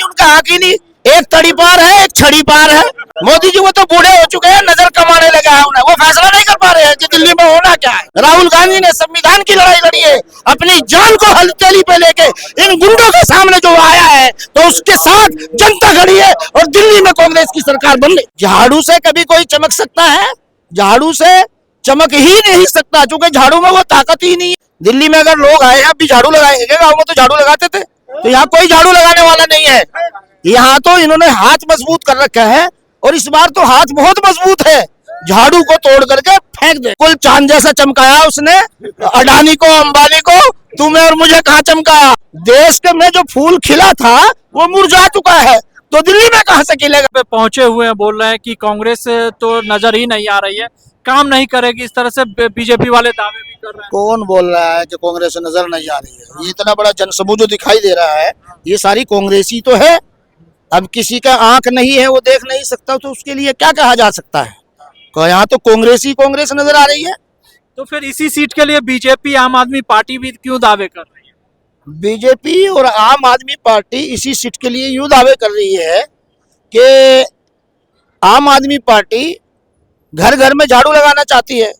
उनका हक ही नहीं। एक तड़ी पार है, एक छड़ी पार है। मोदी जी वो तो बूढ़े हो चुके हैं, नजर कमाने लगा है उन्हें, वो फैसला नहीं कर पा रहे हैं कि दिल्ली में होना क्या है। राहुल गांधी ने संविधान की लड़ाई लड़ी है, अपनी जान को हथेली पे लेके इन गुंडों के सामने जो आया है, तो उसके साथ जनता खड़ी है और दिल्ली में कांग्रेस की सरकार बन गई। झाड़ू से कभी कोई चमक सकता है? झाड़ू से चमक ही नहीं सकता, क्योंकि झाड़ू में वो ताकत ही नहीं है। दिल्ली में अगर लोग आए अब भी झाड़ू लगाएंगे, गाँव में तो झाड़ू लगाते थे, तो यहाँ कोई झाड़ू लगाने वाला नहीं है। यहाँ तो इन्होंने हाथ मजबूत कर रखा है और इस बार तो हाथ बहुत मजबूत है, झाड़ू को तोड़ करके फेंक दे। कुल चांद जैसा चमकाया उसने अडानी को, अंबानी को, तुम्हें और मुझे कहाँ चमकाया। देश के में जो फूल खिला था वो मुरझा चुका है, तो दिल्ली में कहाँ से खिलेगा। पे पहुंचे हुए हैं, बोल रहे हैं कि कांग्रेस तो नजर ही नहीं आ रही है, काम नहीं करेगी, इस तरह से बीजेपी वाले दावे भी कर रहे हैं। कौन बोल रहा है कि कांग्रेस नजर नहीं आ रही है? ये इतना बड़ा जनसमूह जो दिखाई दे रहा है, ये सारी कांग्रेसी तो है। अब किसी का आंख नहीं है, वो देख नहीं सकता, तो उसके लिए क्या कहा जा सकता है? यहाँ तो कांग्रेस ही कांग्रेस नजर आ रही है। तो फिर इसी सीट के लिए बीजेपी आम आदमी पार्टी भी क्यों दावे कर रही है? बीजेपी और आम आदमी पार्टी इसी सीट के लिए यूं दावे कर रही है कि आम आदमी पार्टी घर घर में झाड़ू लगाना चाहती है,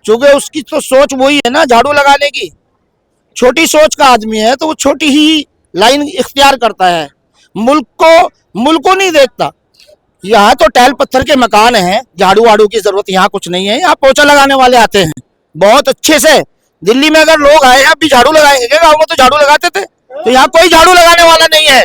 क्योंकि उसकी तो सोच वही है ना, झाड़ू लगाने की। छोटी सोच का आदमी है तो वो छोटी ही लाइन इख्तियार करता है, मुल्क को नहीं देखता। यहाँ तो टैल पत्थर के मकान हैं, झाड़ू वाड़ू की जरूरत यहाँ कुछ नहीं है। यहाँ पोछा लगाने वाले आते हैं बहुत अच्छे से। दिल्ली में अगर लोग आए अब भी झाड़ू लगाएंगे, गाँव में तो झाड़ू लगाते थे, तो यहाँ कोई झाड़ू लगाने वाला नहीं है।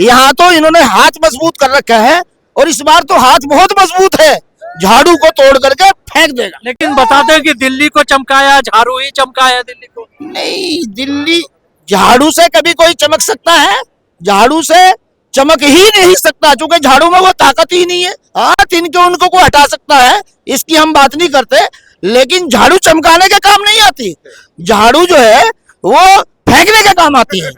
यहाँ तो इन्होंने हाथ मजबूत कर रखा है और इस बार तो हाथ बहुत मजबूत है, झाड़ू को तोड़ करके फेंक देगा। लेकिन बताते हैं कि दिल्ली को चमकाया, झाड़ू ही चमकाया दिल्ली को। नहीं, दिल्ली झाड़ू से कभी कोई चमक सकता है? झाड़ू से चमक ही नहीं सकता, क्योंकि झाड़ू में वो ताकत ही नहीं है। हाँ, तिनके उनको को हटा सकता है, इसकी हम बात नहीं करते, लेकिन झाड़ू चमकाने के काम नहीं आती। झाड़ू जो है वो फेंकने के काम आती है।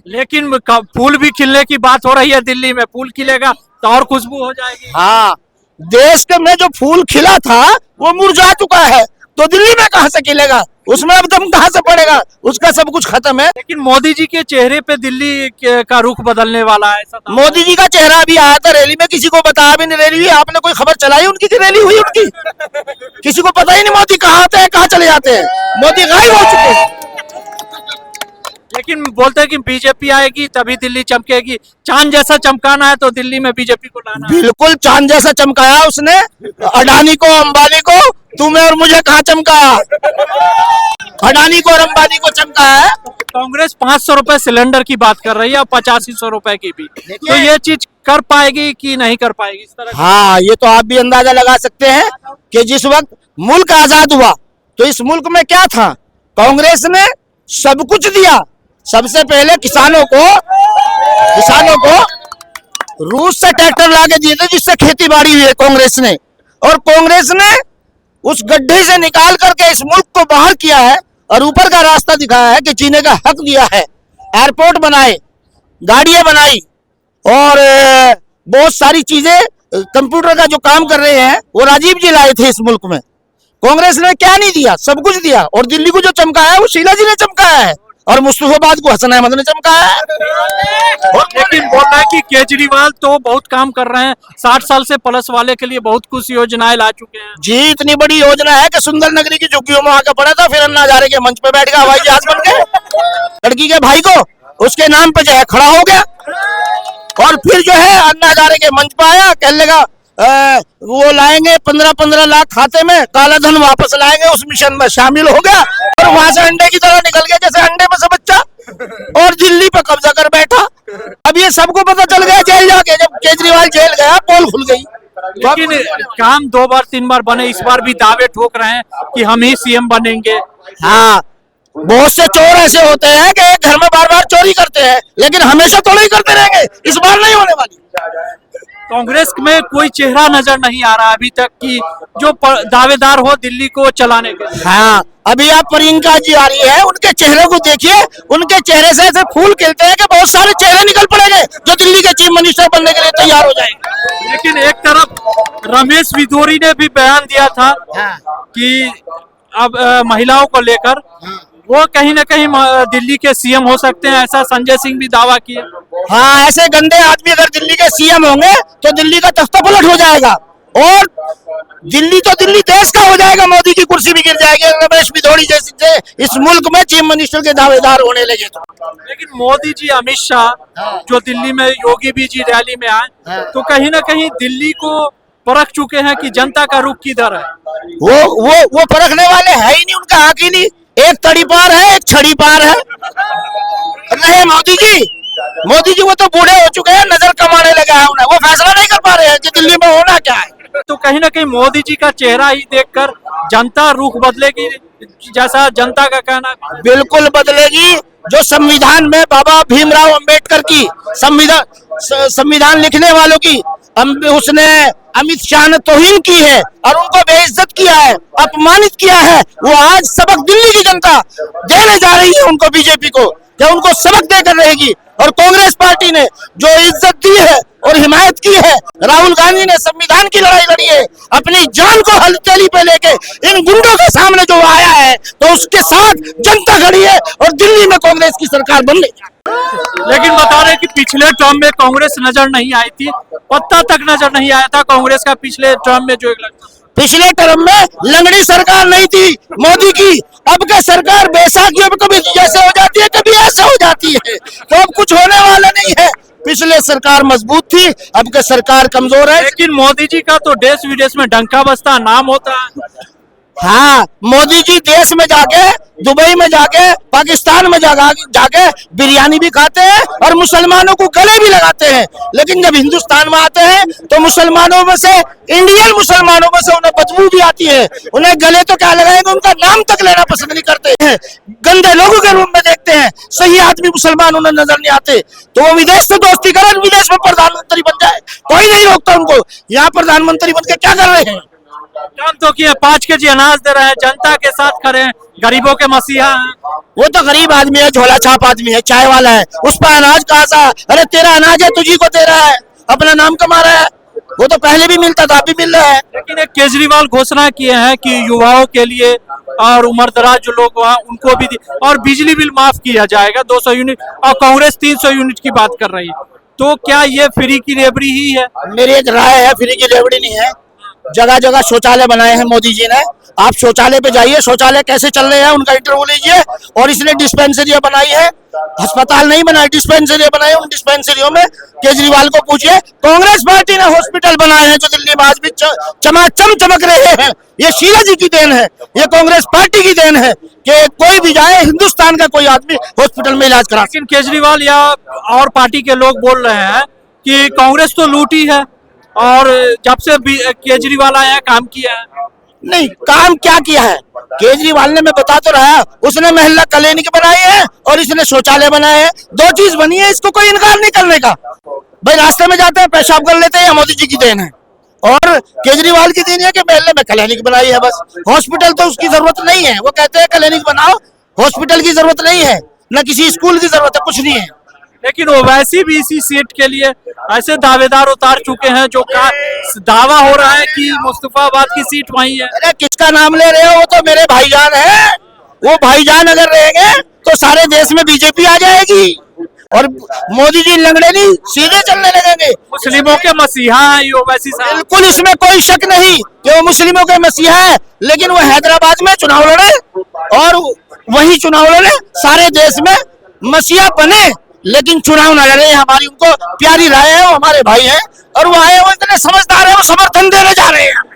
लेकिन फूल भी खिलने की बात हो रही है, दिल्ली में फूल खिलेगा तो और खुशबू हो जाएगी। हाँ, देश के में जो फूल खिला था वो मुरझा चुका है, तो दिल्ली में कहाँ से खिलेगा? उसमें अब दम कहाँ से पड़ेगा? उसका सब कुछ खत्म है। लेकिन मोदी जी के चेहरे पे दिल्ली का रुख बदलने वाला है, ऐसा मोदी जी का चेहरा अभी आया था रैली में, किसी को बताया भी नहीं रैली हुई। आपने कोई खबर चलाई उनकी कि रैली हुई उनकी? किसी को पता ही नहीं मोदी कहाँ आते हैं, कहाँ चले जाते हैं। मोदी गायब हो चुके हैं। लेकिन बोलते हैं कि बीजेपी आएगी तभी दिल्ली चमकेगी। चांद जैसा चमकाना है तो दिल्ली में बीजेपी को लाना है। बिल्कुल चांद जैसा चमकाया उसने अडानी को, अंबानी को, तुम्हें और मुझे कहाँ चमकाया? अडानी को और अंबानी को चमकाया है। कांग्रेस 500 रुपए सिलेंडर की बात कर रही है और 8500 रुपए की भी, तो ये चीज कर पाएगी कि नहीं कर पाएगी इस तरह? हाँ, ये तो आप भी अंदाजा लगा सकते हैं कि जिस वक्त मुल्क आजाद हुआ तो इस मुल्क में क्या था? कांग्रेस ने सब कुछ दिया। सबसे पहले किसानों को रूस से ट्रैक्टर लाके दिए थे, जिससे खेती बाड़ी हुई है कांग्रेस ने। और कांग्रेस ने उस गड्ढे से निकाल करके इस मुल्क को बाहर किया है और ऊपर का रास्ता दिखाया है कि जीने का हक दिया है। एयरपोर्ट बनाए, गाड़ियां बनाई और बहुत सारी चीजें, कंप्यूटर का जो काम कर रहे हैं वो राजीव जी लाए थे इस मुल्क में। कांग्रेस ने क्या नहीं दिया? सब कुछ दिया। और दिल्ली को जो चमकाया है वो शीला जी ने चमकाया है और मुस्तफाबाद को हसन अहमद ने चमकाया है। लेकिन बोल रहा है कि केजरीवाल तो बहुत काम कर रहे हैं, 60 साल से प्लस वाले के लिए बहुत कुछ योजनाएं ला चुके हैं। जी, इतनी बड़ी योजना है कि सुंदर नगरी की झुग्गियों में आके पड़ा था, फिर अन्ना हजारे के मंच पे बैठ गया हवाई जहाज बन के, लड़की के भाई को उसके नाम पे जो है खड़ा हो गया। और फिर जो है अन्ना हजारे के मंच पे आया, कहने लगा वो लाएंगे 15-15 लाख खाते में, काला धन वापस लाएंगे, उस मिशन में शामिल हो गया और वहां से अंडे की तरह निकल गया जैसे अंडे में से बच्चा, और दिल्ली पे कब्जा कर बैठा। अब ये सबको पता चल गया जेल जाके, जब केजरीवाल जेल गया पोल खुल गई। लेकिन काम 2 बार 3 बार बने, इस बार भी दावे ठोक रहे हैं कि हम ही सीएम बनेंगे। हाँ, बहुत से चोर ऐसे होते हैं कि एक घर में बार बार चोरी करते हैं, लेकिन हमेशा तो नहीं करते रहेंगे, इस बार नहीं होने वाली। कांग्रेस में कोई चेहरा नजर नहीं आ रहा अभी तक कि जो दावेदार हो दिल्ली को चलाने के। हाँ, अभी आप प्रियंका जी आ रही है, उनके चेहरे को देखिए, उनके चेहरे से ऐसे फूल खिलते हैं कि बहुत सारे चेहरे निकल पड़ेंगे जो दिल्ली के चीफ मिनिस्टर बनने के लिए तैयार हो जाएंगे। लेकिन एक तरफ रमेश बिधूरी ने भी बयान दिया था कि अब महिलाओं को लेकर वो कहीं ना कहीं दिल्ली के सीएम हो सकते हैं, ऐसा संजय सिंह भी दावा किए। हाँ, ऐसे गंदे आदमी अगर दिल्ली के सीएम होंगे तो दिल्ली का तख्ता पलट हो जाएगा और दिल्ली देश का हो जाएगा, मोदी की कुर्सी भी गिर जाएगी रमेश बिधोड़ी जैसे इस मुल्क में चीफ मिनिस्टर के दावेदार होने लगे तो। लेकिन मोदी जी, अमित शाह जो दिल्ली में, योगी भी जी रैली में आए, तो कहीं ना कहीं दिल्ली को परख चुके हैं कि जनता का रुख किधर है। वो परखने वाले है ही नहीं, उनका हक ही नहीं। एक तड़ी पार है, एक छड़ी पार है। रहे मोदी जी वो तो बूढ़े हो चुके हैं, नजर कमाने लगा है उन्हें, वो फैसला नहीं कर पा रहे हैं कि दिल्ली में होना क्या है। तो कहीं ना कहीं मोदी जी का चेहरा ही देखकर जनता रुख बदलेगी, जैसा जनता का कहना है। बिल्कुल बदलेगी। जो संविधान में बाबा भीमराव अंबेडकर की संविधान लिखने वालों की उसने अमित शाह ने तौहीन की है और उनको बेइज्जत किया है, अपमानित किया है, वो आज सबक दिल्ली की जनता देने जा रही है उनको, बीजेपी को, क्या उनको सबक देकर रहेगी। और कांग्रेस पार्टी ने जो इज्जत दी है और हिमायत की है, राहुल गांधी ने संविधान की लड़ाई लड़ी है, अपनी जान को हथेली पे लेके इन गुंडों के सामने जो आया है, तो उसके साथ जनता खड़ी है और दिल्ली में कांग्रेस की सरकार बन गई। लेकिन बता रहे कि पिछले टर्म में कांग्रेस नजर नहीं आई थी, पत्ता तक नजर नहीं आया था कांग्रेस का पिछले टर्म में। जो पिछले टर्म में लंगड़ी सरकार नहीं थी मोदी की, अब का सरकार बैसाखियों में कभी जैसे हो जाती है, कभी ऐसे हो जाती है, तो अब कुछ होने वाला नहीं है। पिछले सरकार मजबूत थी, अब का सरकार कमजोर है। लेकिन मोदी जी का तो देश विदेश में डंका बजता नाम होता है। हाँ, मोदी जी देश में जाके, दुबई में जाके, पाकिस्तान में जाके बिरयानी भी खाते हैं और मुसलमानों को गले भी लगाते हैं, लेकिन जब हिंदुस्तान में आते हैं तो मुसलमानों में से, इंडियन मुसलमानों में से उन्हें बदबू भी आती है। उन्हें गले तो क्या लगाएंगे, उनका नाम तक लेना पसंद नहीं करते हैं, गंदे लोगों के रूप में देखते हैं, सही आदमी मुसलमान उन्हें नजर नहीं आते, तो वो विदेश से दोस्ती करें, विदेश में प्रधानमंत्री बन जाए, कोई नहीं रोकता उनको। यहाँ प्रधानमंत्री बन के क्या कर रहे हैं? काम तो किए, 5 केजी अनाज दे रहे हैं, जनता के साथ खड़े हैं, गरीबों के मसीहा हैं। वो तो गरीब आदमी है, झोला छाप आदमी है, चाय वाला है, उस पर अनाज कहाँ सा? अरे तेरा अनाज है, तुझी को दे रहा है, अपना नाम कमा रहा है। वो तो पहले भी मिलता था, अभी मिल रहा है। लेकिन एक केजरीवाल घोषणा किए हैं कि युवाओं के लिए और उम्रदराज जो लोग वहाँ उनको भी और बिजली बिल माफ किया जाएगा 200 यूनिट, और कांग्रेस 300 यूनिट की बात कर रही है। तो क्या ये फ्री की रेवड़ी ही है? मेरी एक राय है, फ्री की रेवड़ी नहीं है। जगह जगह शौचालय बनाए हैं मोदी जी ने, आप शौचालय पे जाइए, शौचालय कैसे चल रहे हैं उनका इंटरव्यू लीजिए। और इसने डिस्पेंसरियां बनाई है, अस्पताल नहीं बनाए, डिस्पेंसरियां बनाई, उन डिस्पेंसरियों में केजरीवाल को पूछिए। कांग्रेस पार्टी ने हॉस्पिटल बनाए हैं जो दिल्ली में आज भी चमाचम चमक रहे हैं, ये शीला जी की देन है, ये कांग्रेस पार्टी की देन है कि कोई भी जाए, हिंदुस्तान का कोई आदमी हॉस्पिटल में इलाज करा। लेकिन केजरीवाल या और पार्टी के लोग बोल रहे हैं कि कांग्रेस तो लूटी है और जब से केजरीवाल आया है काम किया है। नहीं, काम क्या किया है केजरीवाल ने, मैं बता तो रहा, उसने महिला क्लिनिक बनाई है और इसने शौचालय बनाए हैं, 2 चीज बनी है, इसको कोई इनकार नहीं करने का। भाई रास्ते में जाते हैं पेशाब कर लेते हैं, या मोदी जी की देन है और केजरीवाल की देन है कि महिला में क्लिनिक बनाई है बस। हॉस्पिटल तो उसकी जरूरत नहीं है, वो कहते हैं क्लिनिक बनाओ, हॉस्पिटल की जरूरत नहीं है, न किसी स्कूल की जरूरत है, कुछ नहीं है। लेकिन ओवैसी भी इसी सीट के लिए ऐसे दावेदार उतार चुके हैं जो का दावा हो रहा है कि मुस्तफाबाद की सीट वही है। अरे किसका नाम ले रहे हो, वो तो मेरे भाईजान है, वो भाईजान अगर रहेंगे तो सारे देश में बीजेपी आ जाएगी और मोदी जी लंगड़े नहीं सीधे चलने लगेंगे। मुस्लिमों के मसीहा हैं ये ओवैसी साहब। बिल्कुल, इसमें कोई शक नहीं कि वो मुस्लिमों के मसीहा है, लेकिन वो हैदराबाद में चुनाव लड़े और वही चुनाव लड़े, सारे देश में मसीहा बने, लेकिन चुनाव न लड़े। हमारी उनको प्यारी राय है, वो हमारे भाई हैं और वो आए, वो इतने समझदार है, वो समर्थन देने जा रहे हैं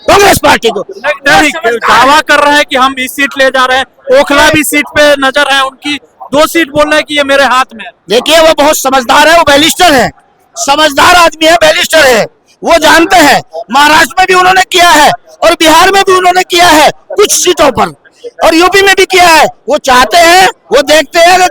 कांग्रेस पार्टी को। दावा कर रहे हैं कि हम इस सीट ले जा रहे हैं, ओखला भी सीट पे नजर है उनकी, 2 सीट बोल रहे हैं कि ये मेरे हाथ में है। देखिए वो बहुत समझदार है, वो बैरिस्टर है, समझदार आदमी है, बैरिस्टर है, वो जानते हैं। महाराष्ट्र में भी उन्होंने किया है और बिहार में भी उन्होंने किया है कुछ सीटों पर, और यूपी में भी किया है। वो चाहते हैं, वो देखते हैं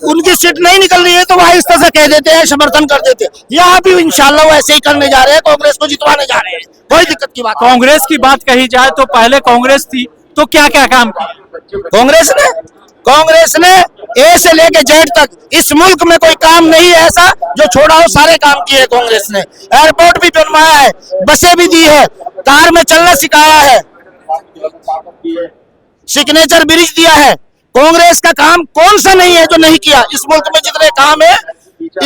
उनकी सीट नहीं निकल रही है तो वो आहिस्ता से कह देते हैं, समर्थन कर देते हैं। यहाँ भी इंशाल्लाह वो ऐसे ही करने जा रहे हैं, कांग्रेस को जितवाने जा रहे हैं, कोई दिक्कत की बात। कांग्रेस की बात कही जाए तो पहले कांग्रेस थी तो क्या क्या काम किया कांग्रेस ने ए से लेके जेड तक इस मुल्क में कोई काम नहीं है ऐसा जो छोड़ा हो, सारे काम किए कांग्रेस ने। एयरपोर्ट भी बनवाया है, बसें भी दी है, कार में चलना सिखाया है, सिग्नेचर ब्रिज दिया है, कांग्रेस का काम कौन सा नहीं है जो नहीं किया। इस मुल्क में जितने काम है,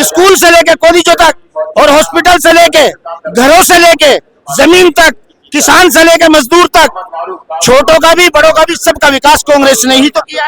स्कूल से लेके कॉलेजों तक और हॉस्पिटल से लेके घरों से लेके जमीन तक, किसान से लेके मजदूर तक, छोटों का भी बड़ों का भी सबका विकास कांग्रेस ने ही तो किया।